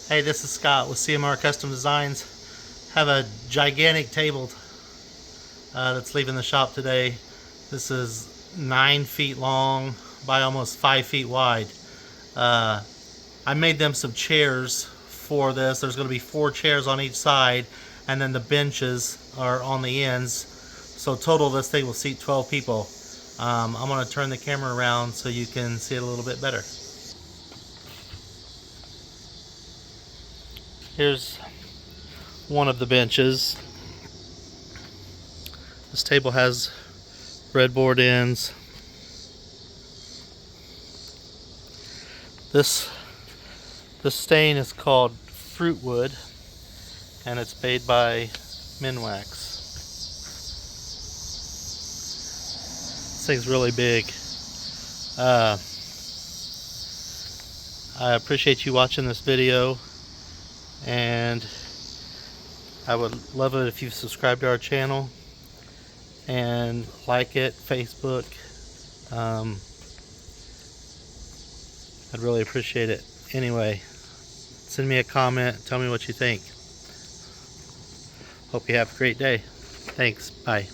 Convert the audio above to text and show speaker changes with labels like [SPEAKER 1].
[SPEAKER 1] Hey, this is Scott with CMR Custom Designs. Have a gigantic table that's leaving the shop today. This is 9 feet long by almost 5 feet wide. I made them some chairs for this. There's going to be 4 chairs on each side, and then the benches are on the ends. So total, this thing will seat 12 people. I'm going to turn the camera around so you can see it a little bit better. Here's one of the benches. This table has breadboard ends. This stain is called Fruitwood, and it's made by Minwax. This thing's really big. I appreciate you watching this video, and I would love it if you subscribe to our channel and like it, Facebook. I'd really appreciate it. Anyway, send me a comment, tell me what you think. Hope you have a great day. Thanks, bye.